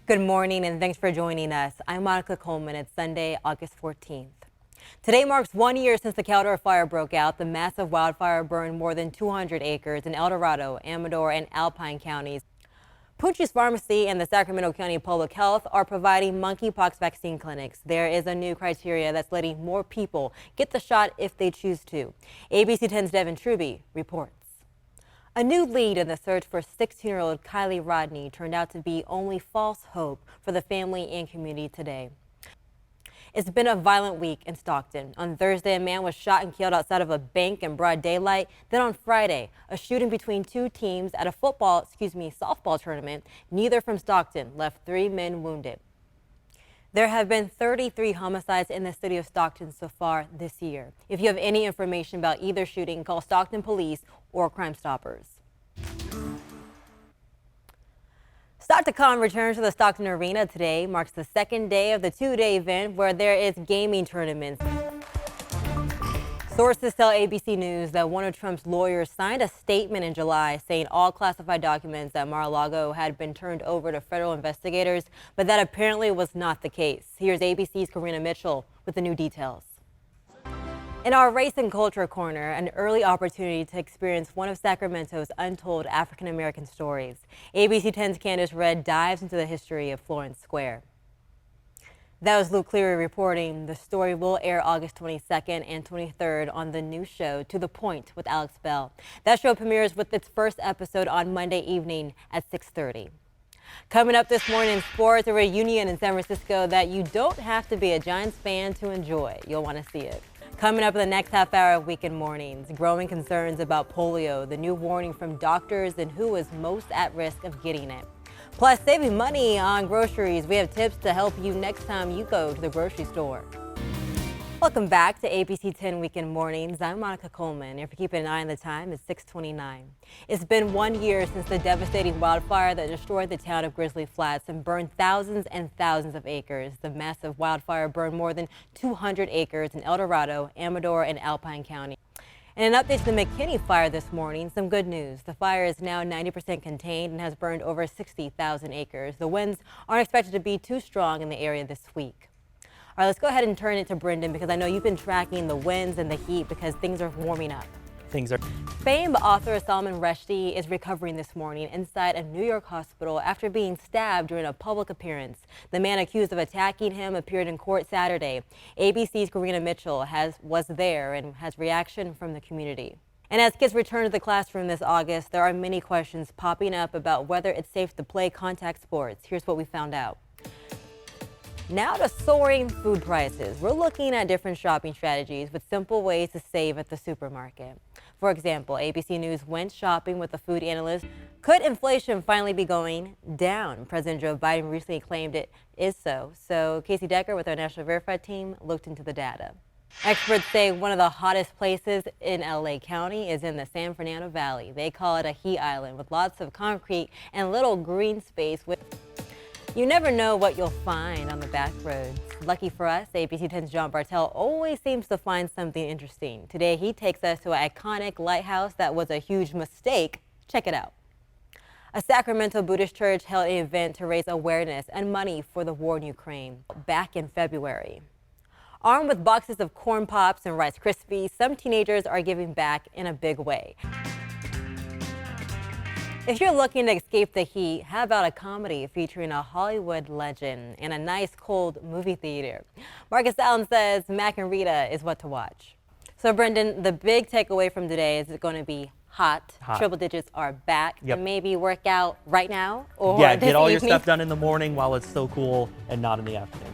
Good morning and thanks for joining us. I'm Monica Coleman. It's Sunday, August 14th. Today marks 1 year since the Caldor fire broke out. The massive wildfire burned more than 200 acres in El Dorado, Amador, and Alpine counties. Punch's Pharmacy and the Sacramento County Public Health are providing monkeypox vaccine clinics. There is a new criteria that's letting more people get the shot if they choose to. ABC 10's Devin Truby reports. A new lead in the search for 16-year-old Kylie Rodney turned out to be only false hope for the family and community today. It's been a violent week in Stockton. On Thursday, a man was shot and killed outside of a bank in broad daylight. Then on Friday, a shooting between two teams at a softball tournament, neither from Stockton, left 3 men wounded. There have been 33 homicides in the city of Stockton so far this year. If you have any information about either shooting, call Stockton Police or Crime Stoppers. Stockton returns to the Stockton Arena today. Marks the second day of the 2-day event where there is gaming tournaments. Sources tell ABC News that one of Trump's lawyers signed a statement in July saying all classified documents at Mar-a-Lago had been turned over to federal investigators, but that apparently was not the case. Here's ABC's Karina Mitchell with the new details. In our Race and Culture Corner, an early opportunity to experience one of Sacramento's untold African-American stories. ABC 10's Candace Redd dives into the history of Florence Square. That was Luke Cleary reporting. The story will air August 22nd and 23rd on the new show, To the Point with Alex Bell. That show premieres with its first episode on Monday evening at 6:30. Coming up this morning in sports, a reunion in San Francisco that you don't have to be a Giants fan to enjoy. You'll want to see it. Coming up in the next half hour of Weekend Mornings, growing concerns about polio, the new warning from doctors, and who is most at risk of getting it. Plus, saving money on groceries. We have tips to help you next time you go to the grocery store. Welcome back to ABC 10 Weekend Mornings. I'm Monica Coleman. If you're keeping an eye on the time, it's 6:29. It's been 1 year since the devastating wildfire that destroyed the town of Grizzly Flats and burned thousands and thousands of acres. The massive wildfire burned more than 200 acres in El Dorado, Amador, and Alpine County. And an update to the McKinney fire this morning. Some good news. The fire is now 90% contained and has burned over 60,000 acres. The winds aren't expected to be too strong in the area this week. All right, let's go ahead and turn it to Brendan because I know you've been tracking the winds and the heat because things are warming up. Famed author Salman Rushdie is recovering this morning inside a New York hospital after being stabbed during a public appearance. The man accused of attacking him appeared in court Saturday. ABC's Karina Mitchell was there and has reaction from the community. And as kids return to the classroom this August, there are many questions popping up about whether it's safe to play contact sports. Here's what we found out. Now to soaring food prices. We're looking at different shopping strategies with simple ways to save at the supermarket. For example, ABC News went shopping with a food analyst. Could inflation finally be going down? President Joe Biden recently claimed it is so. So Casey Decker with our National Verified team looked into the data. Experts say one of the hottest places in LA County is in the San Fernando Valley. They call it a heat island with lots of concrete and little green space with. You never know what you'll find on the back roads. Lucky for us, ABC 10's John Bartel always seems to find something interesting. Today, he takes us to an iconic lighthouse that was a huge mistake. Check it out. A Sacramento Buddhist church held an event to raise awareness and money for the war in Ukraine back in February. Armed with boxes of corn pops and Rice Krispies, some teenagers are giving back in a big way. If you're looking to escape the heat, how about a comedy featuring a Hollywood legend and a nice cold movie theater? Marcus Allen says Mac and Rita is what to watch. So Brendan, the big takeaway from today is it's going to be hot. Triple digits are back. Yep. And maybe work out right now or Yeah, this get all your evening. stuff done in the morning while it's still cool and not in the afternoon.